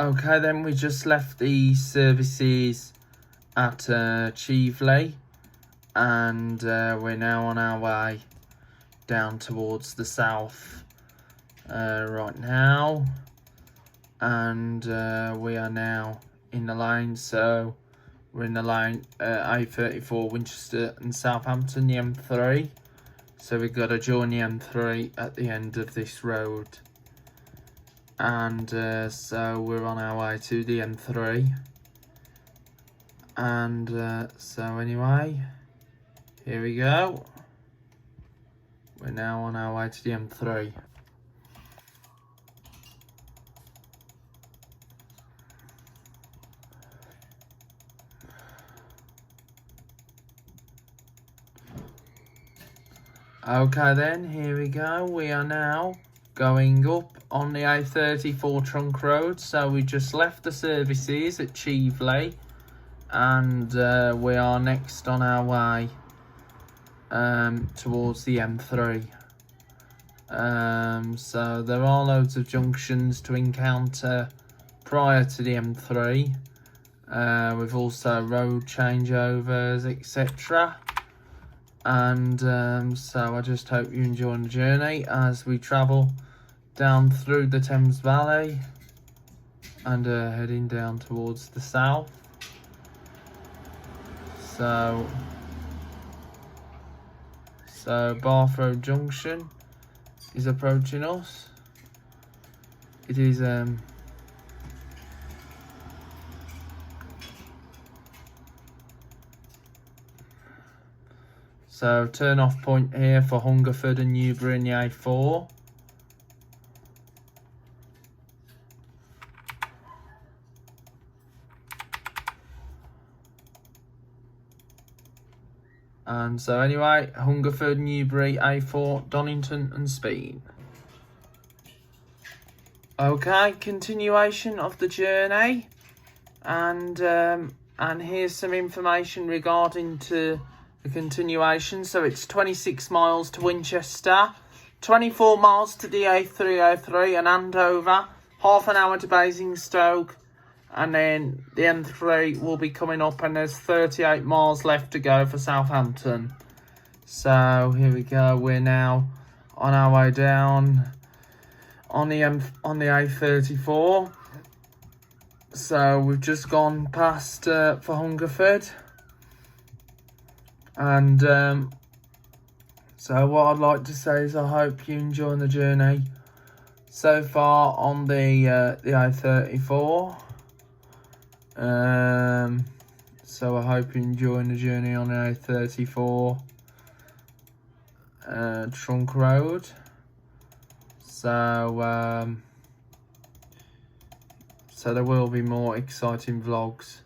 Okay, then we just left the services at Cheveley, and we're now on our way down towards the south right now, and we are now in the lane. So we're in the lane A34 Winchester and Southampton, the M3. So we've got to join the M3 at the end of this road. And so we're on our way to the M3. And so anyway, here we go. We're now on our way to the M3. Okay then, here we go. We are now going up on the A34 trunk road. So we just left the services at Cheveley, and we are next on our way towards the M3. So there are loads of junctions to encounter prior to the M3. With also road changeovers, etc. And so I just hope you enjoy the journey as we travel down through the Thames Valley and heading down towards the south. So Bath Road Junction is approaching us. It is so turn off point here for Hungerford and Newbury in the A4. And so anyway, Hungerford, Newbury, A4, Donington and Speed. Okay, continuation of the journey. And here's some information regarding to the continuation. So it's 26 miles to Winchester, 24 miles to the A303 and Andover, half an hour to Basingstoke, and then the M3 will be coming up, and there's 38 miles left to go for Southampton. So here we go. We're now on our way down on the A34. So we've just gone past for Hungerford, and so what I'd like to say is I hope you're enjoying the journey so far on the A34. So I hope you're enjoying the journey on the A34 trunk road. So so there will be more exciting vlogs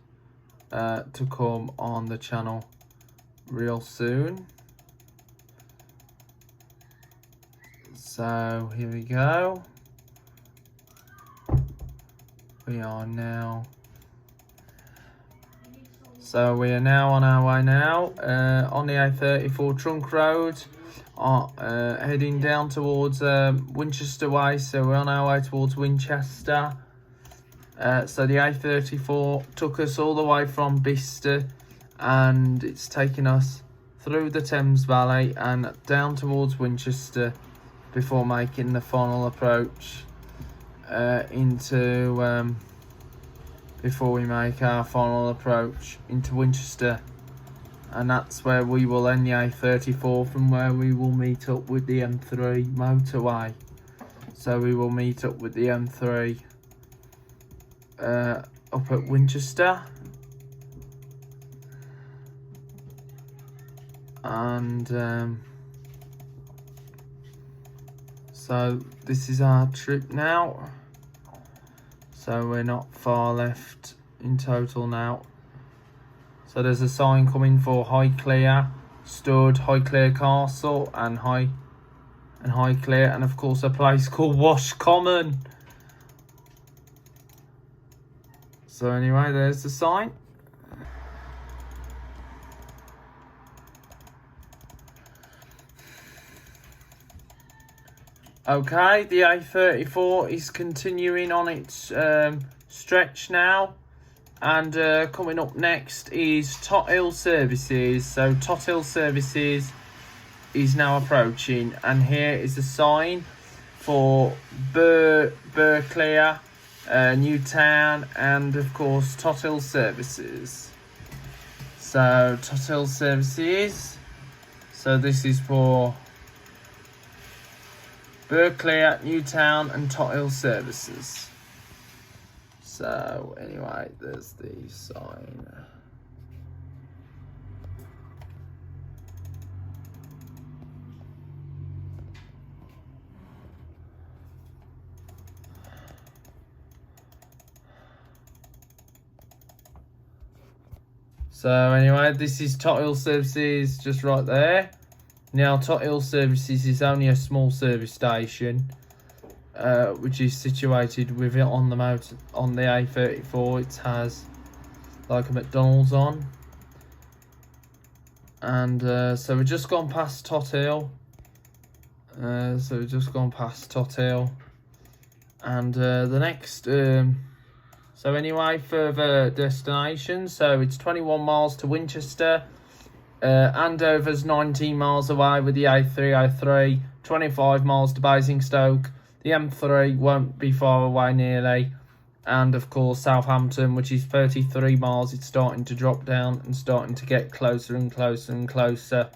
to come on the channel real soon. So here we go. We are now on our way now on the A34 trunk road, heading down towards Winchester way. So we're on our way towards Winchester. So the A34 took us all the way from Bicester, and it's taken us through the Thames Valley and down towards Winchester before making the final approach before we make our final approach into Winchester, and that's where we will end the A34, from where we will meet up with the M3 motorway. So we will meet up with the M3 up at Winchester, and so this is our trip now. So we're not far left in total now. So there's a sign coming for Highclere Stud, Highclere Castle, and Highclere, and of course a place called Wash Common. So anyway, there's the sign. Okay, the A34 is continuing on its stretch now. And coming up next is Tot Hill Services. So Tot Hill Services is now approaching, and here is the sign for Burclere, Newtown, and of course Tot Hill Services. So Tot Hill Services. So this is for Burclere, Newtown, and Tot Hill Services. So anyway, there's the sign. So anyway, this is Tot Hill Services just right there. Now Tot Hill Services is only a small service station, which is situated with it on the A34. It has like a McDonald's on, and so we've just gone past Tot Hill. And the next. So anyway, further destination. So it's 21 miles to Winchester. Andover's 19 miles away with the A303. 25 miles to Basingstoke. The M3 won't be far away nearly. And of course Southampton, which is 33 miles. It's starting to drop down and starting to get closer and closer and closer.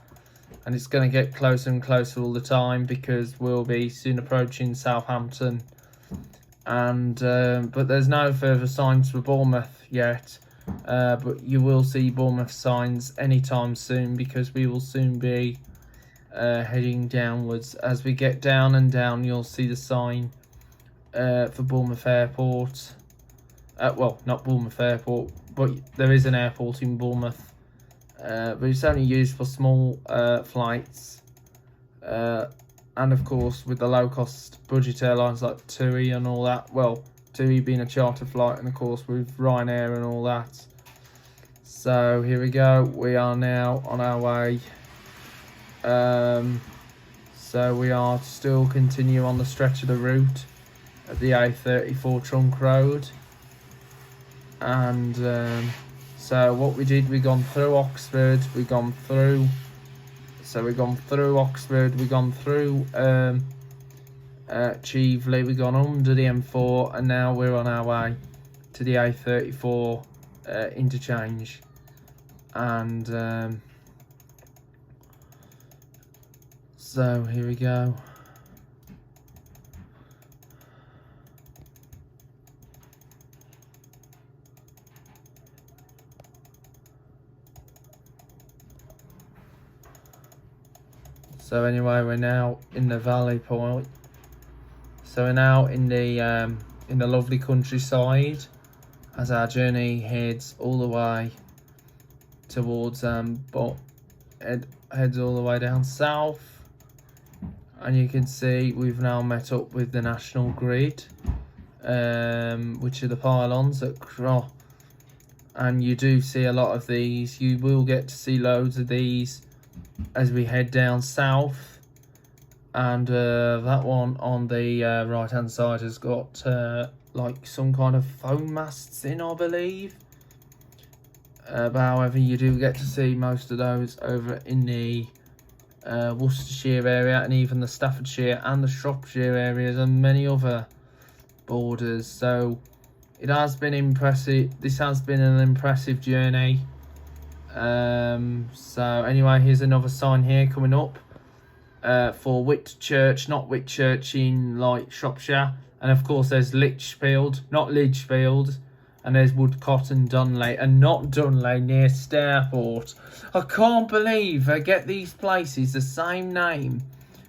And it's going to get closer and closer all the time, because we'll be soon approaching Southampton. And but there's no further signs for Bournemouth yet, but you will see Bournemouth signs anytime soon, because we will soon be heading downwards. As we get down and down, you'll see the sign for Bournemouth Airport. Well, not Bournemouth Airport, but there is an airport in Bournemouth, but it's only used for small flights. And of course, with the low-cost budget airlines like TUI and all that. Well, TUI being a charter flight, and of course with Ryanair and all that. So here we go. We are now on our way. So we are still continue on the stretch of the route of the A34 Trunk Road. And so what we did, we gone through Oxford. We gone through. So we've gone through Oxford, we've gone through Cheveley, we've gone under the M4, and now we're on our way to the A34 interchange. And so here we go. So anyway, we're now in the Valley Point. So we're now in the lovely countryside, as our journey heads all the way towards heads all the way down south. And you can see we've now met up with the National Grid, which are the pylons that cross. And you do see a lot of these. You will get to see loads of these as we head down south. And that one on the right hand side has got like some kind of foam masts in, I believe. But however, you do get to see most of those over in the Worcestershire area, and even the Staffordshire and the Shropshire areas, and many other borders. So it has been impressive. This has been an impressive journey. So anyway, here's another sign here coming up for Whitchurch, not Whitchurch in like Shropshire. And of course there's Lichfield, not Lichfield. And there's Woodcott and Dunley, and not Dunley near Stareport. I can't believe I get these places the same name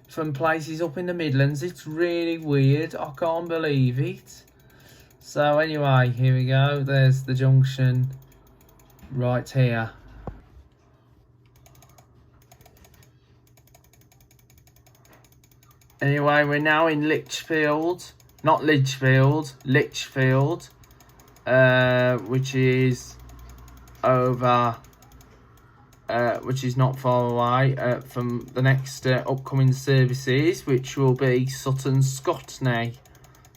from places up in the Midlands. It's really weird. I can't believe it. So anyway, here we go. There's the junction right here. Anyway, we're now in Lichfield. Not Lichfield, Lichfield. Which is over, which is not far away from the next upcoming services, which will be Sutton Scotney.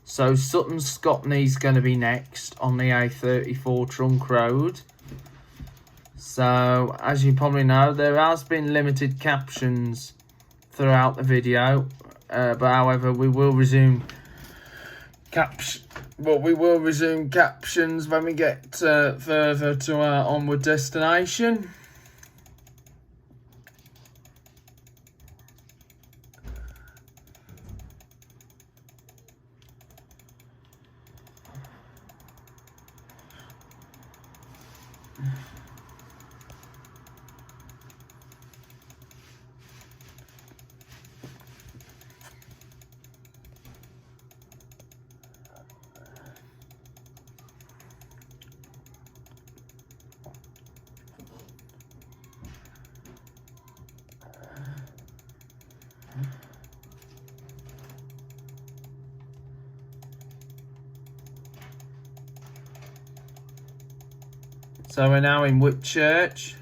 So Sutton Scotney's going to be next on the A34 Trunk Road. So as you probably know, there has been limited captions throughout the video, but however we will resume captions when we get further to our onward destination. So we're now in Whitchurch.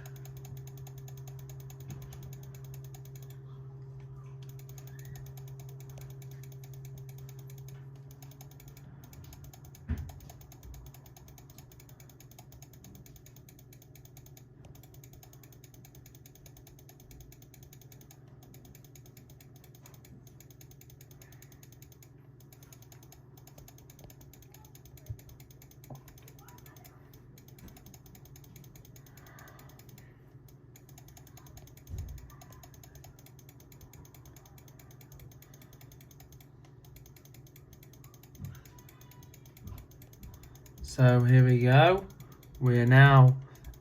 So here we go. We are now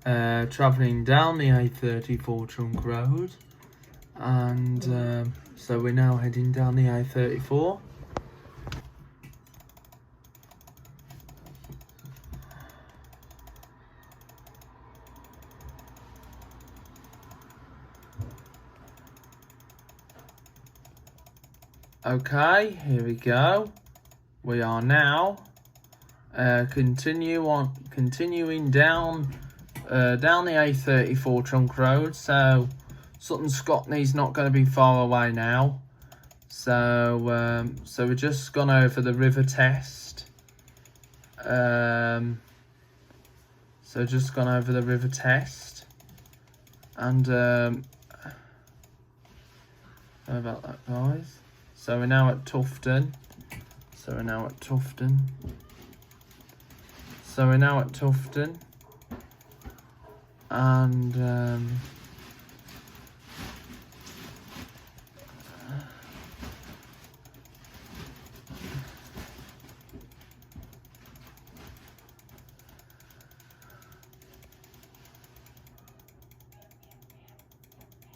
travelling down the A34 Trunk Road, and so we're now heading down the A34. Okay, here we go. We are now continuing down the A34 Trunk Road. So Sutton Scotney's not going to be far away now. So we've just gone over the river test. So just gone over the river test, and sorry about that, guys. So we're now at Tufton. So we're now at Tufton. And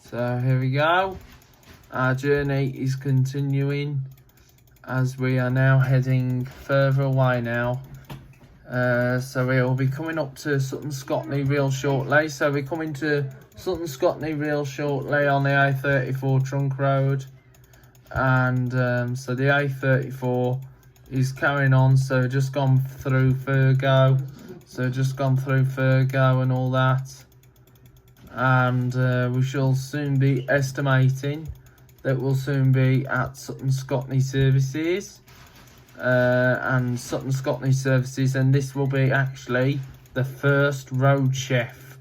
so here we go. Our journey is continuing as we are now heading further away now. So we will be coming up to Sutton Scotney real shortly. So we're coming to Sutton Scotney real shortly on the A34 Trunk Road. And so the A34 is carrying on. So just gone through Firgo. And all that. And we shall soon be estimating that we'll soon be at Sutton Scotney Services. And Sutton Scotney Services, and this will be actually the first Road Chef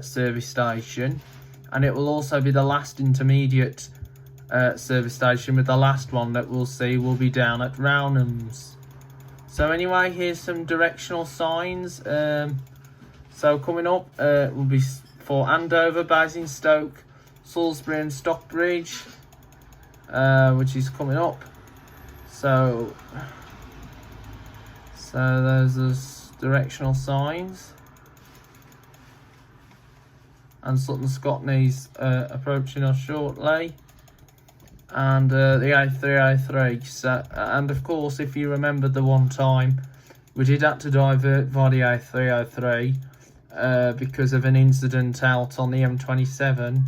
service station, and it will also be the last intermediate service station, with the last one that we'll see will be down at Rownham's. So anyway, here's some directional signs. So coming up will be for Andover, Basingstoke, Salisbury and Stockbridge, which is coming up. So those are directional signs, and Sutton Scotney's approaching us shortly, and the A303. So, and of course, if you remember the one time we did have to divert via the A303 because of an incident out on the M27,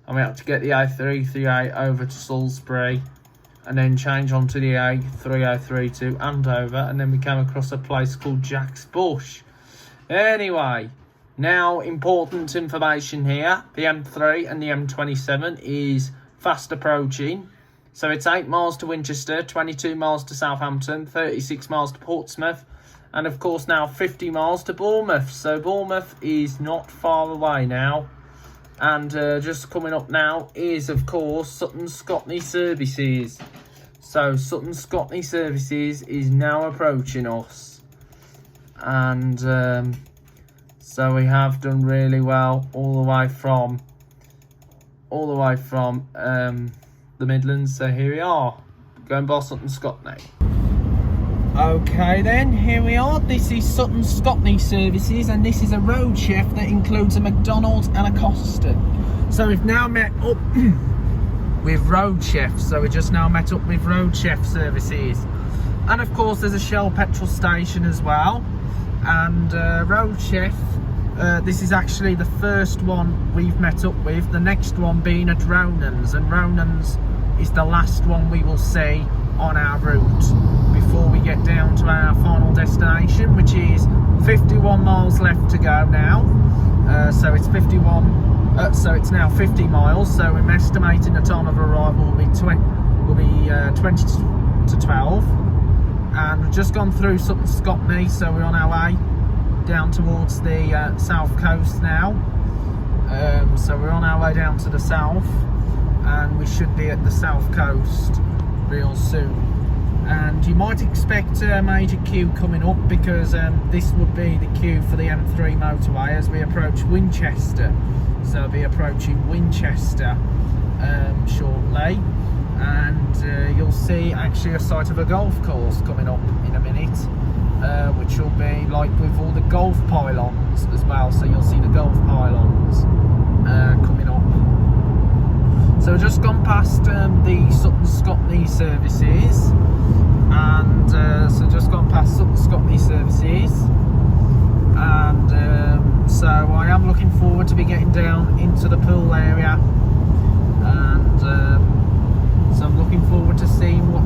and we had to get the A338 over to Salisbury, and then change onto the A303 to Andover, and then we came across a place called Jack's Bush. Anyway, now important information here. The M3 and the M27 is fast approaching. So it's 8 miles to Winchester, 22 miles to Southampton, 36 miles to Portsmouth, and of course now 50 miles to Bournemouth. So Bournemouth is not far away now. And just coming up now is, of course, Sutton Scotney Services. So Sutton Scotney Services is now approaching us. And so we have done really well all the way from the Midlands. So here we are, going by Sutton Scotney. Okay then, here we are. This is Sutton Scotney Services, and this is a road chef that includes a McDonald's and a Costa. So we've now met up with Road Chef. So we just now met up with Road Chef Services. And of course there's a Shell petrol station as well. And Road Chef, this is actually the first one we've met up with. The next one being at Ronan's, and Ronan's is the last one we will see on our route before we get down to our final destination, which is 51 miles left to go now. So it's 51. So it's now 50 miles. So we're estimating the time of arrival will be 20 to 12. And we've just gone through Sutton Scotney, so we're on our way down towards the south coast now. So we're on our way down to the south, and we should be at the south coast real soon. And you might expect a major queue coming up, because this would be the queue for the M3 motorway as we approach Winchester. So we'll be approaching Winchester shortly, and you'll see actually a sight of a golf course coming up in a minute, which will be like with all the golf pylons as well. So you'll see the golf pylons coming up. So we've just gone past the Sutton Scotney Services, and so just gone past Sutton Scotney Services, and so I am looking forward to be getting down into the pool area, and so I'm looking forward to seeing what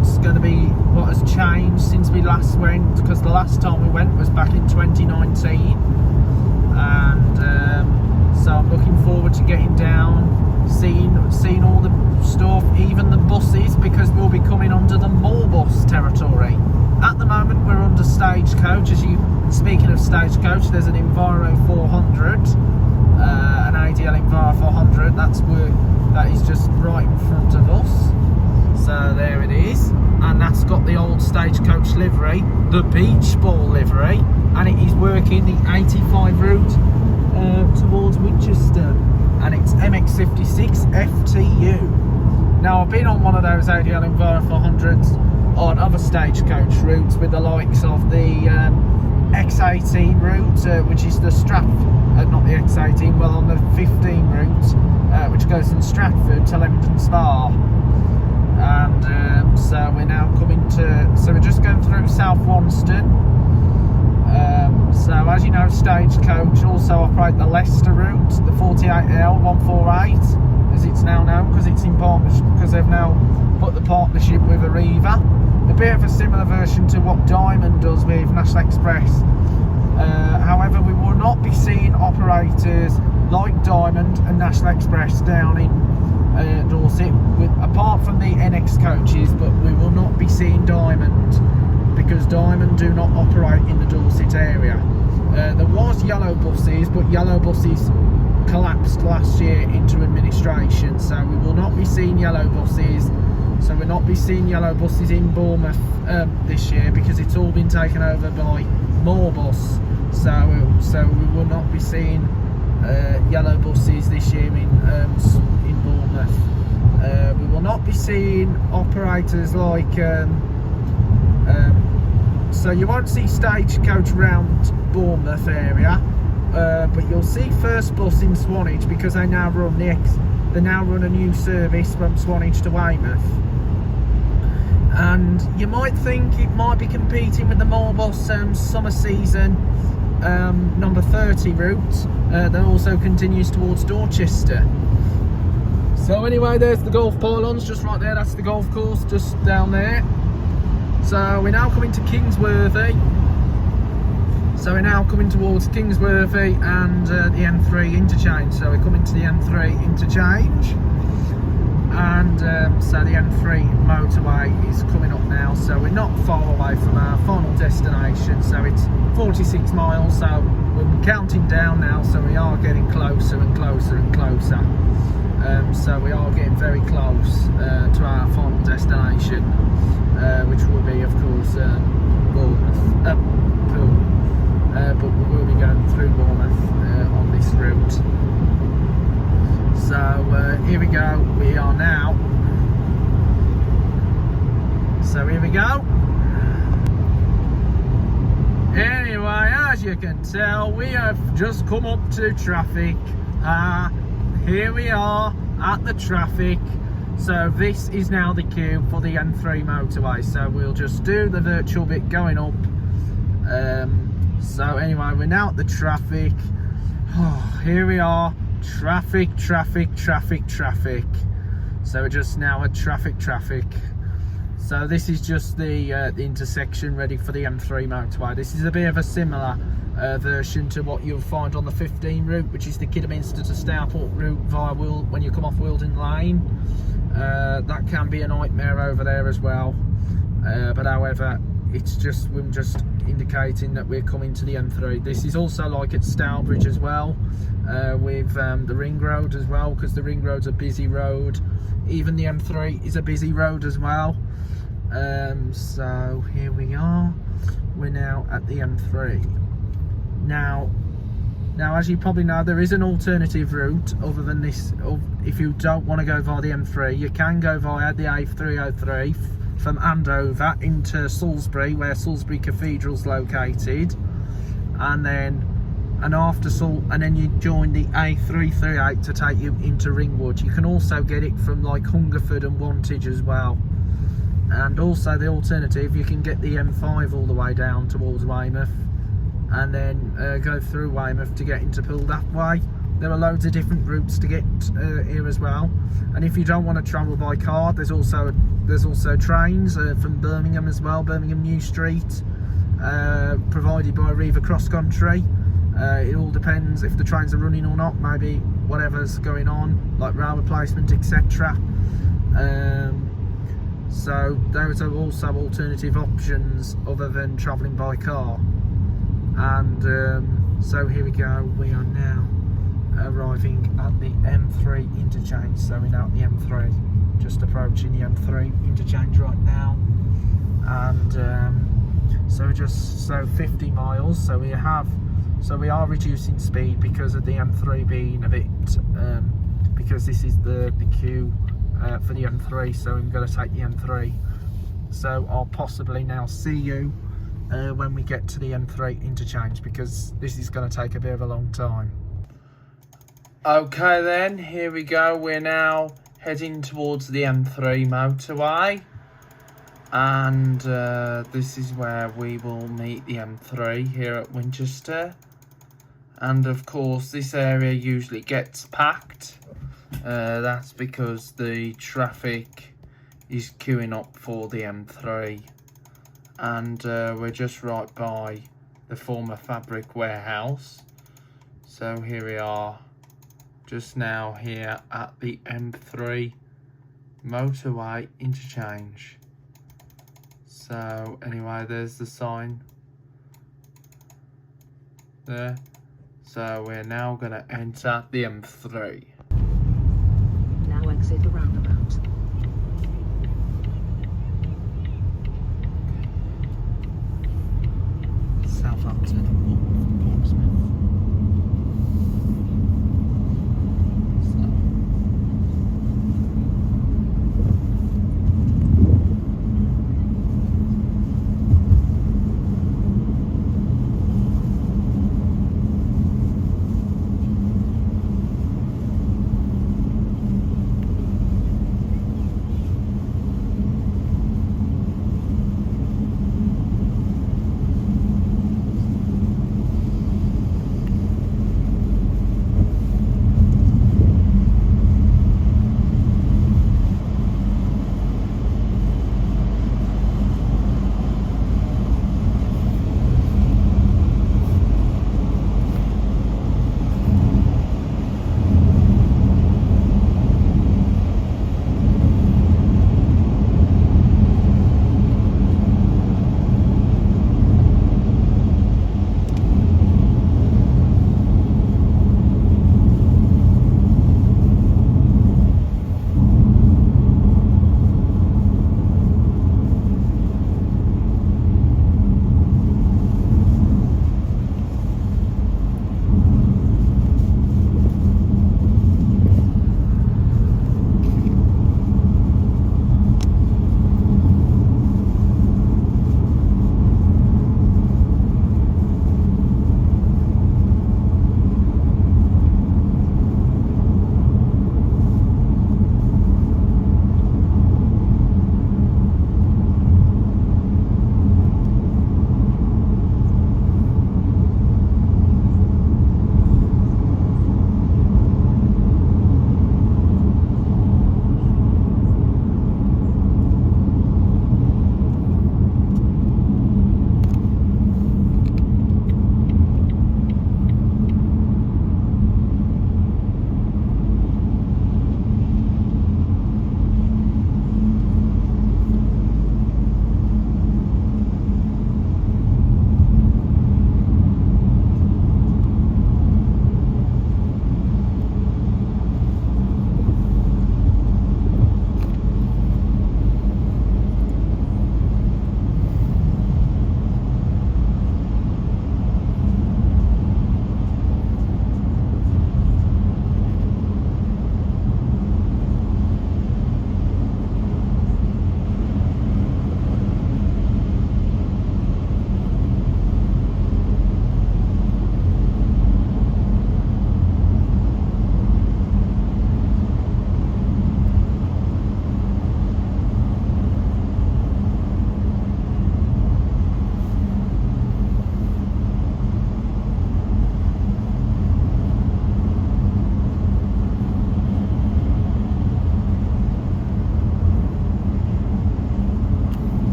has changed since we last went, because the last time we went was back in 2019, and so I'm looking forward to getting down, seeing all the stuff, even the buses, because we'll be coming under the Moorbus territory. At the moment we're under Stagecoach. Speaking of Stagecoach, there's an Enviro 400, an ADL Enviro 400. That is just right in front of us. So there it is, and that's got the old Stagecoach livery, the beach ball livery, and it is working the 85 route towards Winchester. And it's MX56 FTU. Now I've been on one of those ADL Enviro 400s on other Stagecoach routes with the likes of the X18 route, which is the not the X18, well, on the 15 route, which goes from Stratford to Leamington Spa. And so we're now so we're just going through South Wanston. So as you know, Stagecoach also operate the Leicester route, the 48L 148, as it's now known, because it's in partnership, because they've now put the partnership with Arriva. A bit of a similar version to what Diamond does with National Express. However, we will not be seeing operators like Diamond and National Express down in Dorset, apart from the NX coaches, but we will not be seeing Diamond, because Diamond do not operate in the Dorset area. There was yellow buses, but yellow buses collapsed last year into administration, so we will not be seeing yellow buses. So we'll not be seeing yellow buses in Bournemouth this year, because it's all been taken over by Moorbus. So we will not be seeing yellow buses this year in Bournemouth. We will not be seeing operators like so you won't see Stagecoach around Bournemouth area, but you'll see First Bus in Swanage, because they now run a new service from Swanage to Weymouth. And you might think it might be competing with the Moorbus summer season number 30 route that also continues towards Dorchester. So anyway, there's the golf pylons just right there. That's the golf course just down there. So we're now coming to Kingsworthy. So we're now coming towards Kingsworthy and the M3 interchange. So we're coming to the M3 interchange, And so the M3 motorway is coming up now, so we're not far away from our final destination. So it's 46 miles, so we're counting down now, so we are getting closer and closer and closer. So we are getting very close to our final destination, which will be, of course, Bournemouth, Poole. But we will be going through Bournemouth on this route. So here we go, we are now. So here we go. Anyway, as you can tell, we have just come up to traffic. Here we are at the traffic. So this is now the queue for the M3 motorway. So we'll just do the virtual bit going up. So anyway, we're now at the traffic. Oh, here we are. Traffic. So we're just now at traffic. So this is just the intersection ready for the M3 motorway. This is a bit of a similar version to what you'll find on the 15 route, which is the Kidderminster to Stourport route via when you come off Wilden Lane. That can be a nightmare over there as well. But however, we're just indicating that we're coming to the M3. This is also like at Stourbridge as well, with the ring road as well, because the ring road's a busy road. Even the M3 is a busy road as well. So here we are, we're now at the M3. Now as you probably know, there is an alternative route other than this. If you don't want to go via the M3, you can go via the A303 from Andover into Salisbury, where Salisbury Cathedral's located, and then you join the A338 to take you into Ringwood. You can also get it from like Hungerford and Wantage as well. And also the alternative, you can get the M5 all the way down towards Weymouth, and then go through Weymouth to get into Poole that way. There are loads of different routes to get here as well. And if you don't want to travel by car, there's also trains from Birmingham as well, Birmingham New Street, provided by Riva Cross Country. It all depends if the trains are running or not, maybe whatever's going on, like rail replacement, etc. So those are also alternative options other than travelling by car. And so here we go, we are now arriving at the M3 interchange. So we're now at the M3, just approaching the M3 interchange right now. And so 50 miles, so we are reducing speed because of the M3 being a bit because this is the queue for the M3, so we've got to take the M3. So I'll possibly now see you when we get to the M3 interchange, because this is going to take a bit of a long time. Okay then, here we go, we're now heading towards the M3 motorway, and this is where we will meet the M3 here at Winchester. And of course this area usually gets packed. That's because the traffic is queuing up for the M3, and we're just right by the former fabric warehouse. So here we are, just now here at the M3 motorway interchange. So anyway, there's the sign there. So we're now going to enter the M3. Now exit the roundabout. Southampton, Portsmouth.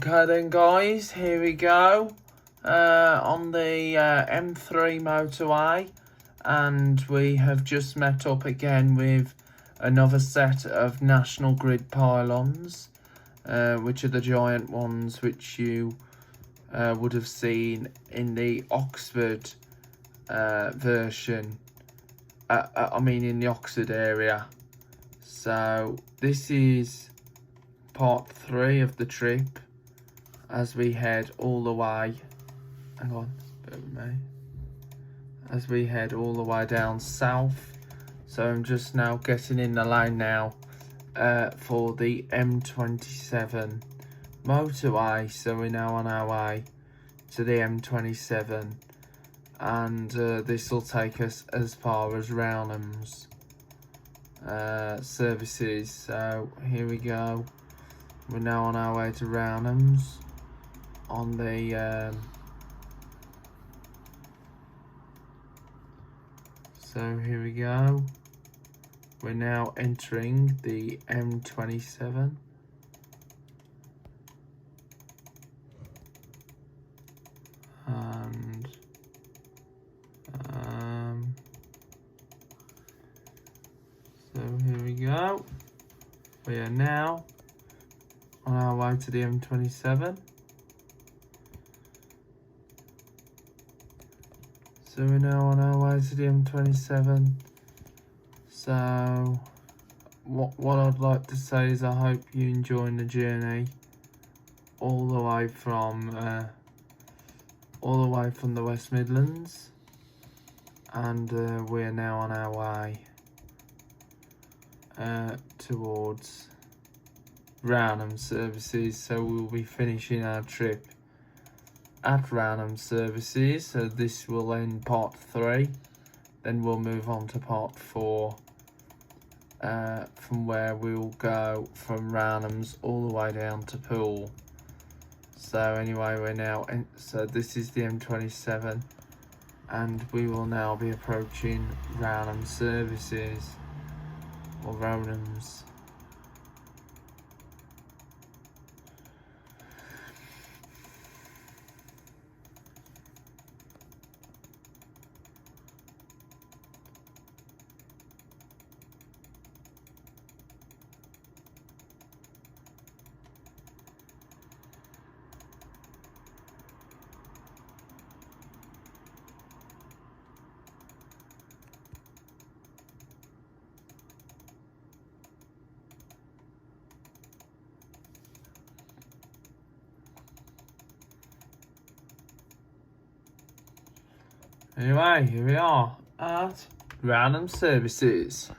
Okay then guys, here we go. On the M3 motorway, and we have just met up again with another set of National Grid pylons, which are the giant ones which you would have seen in the Oxford version. I mean in the Oxford area. So this is part 3 of the trip as we head all the way. Hang on, bear with me. As we head all the way down south. So I'm just now getting in the lane now for the M27 motorway. So we're now on our way to the M27, and this will take us as far as Rownham's services. So here we go. We're now on our way to Rownham's on the so here we go. We're now entering the M27. And so here we go. We are now on our way to the M27. So we're now on our way to the M27. So what I'd like to say is I hope you enjoyed the journey all the way from the West Midlands, and we're now on our way towards Rownham services. So we'll be finishing our trip at Rownham services. So this will end part 3, then we'll move on to part 4, from where we'll go from Rownham's all the way down to Poole. So anyway, we're now so this is the M27, and we will now be approaching Rownham services, or Rownham's. Anyway, here we are at Rownham services.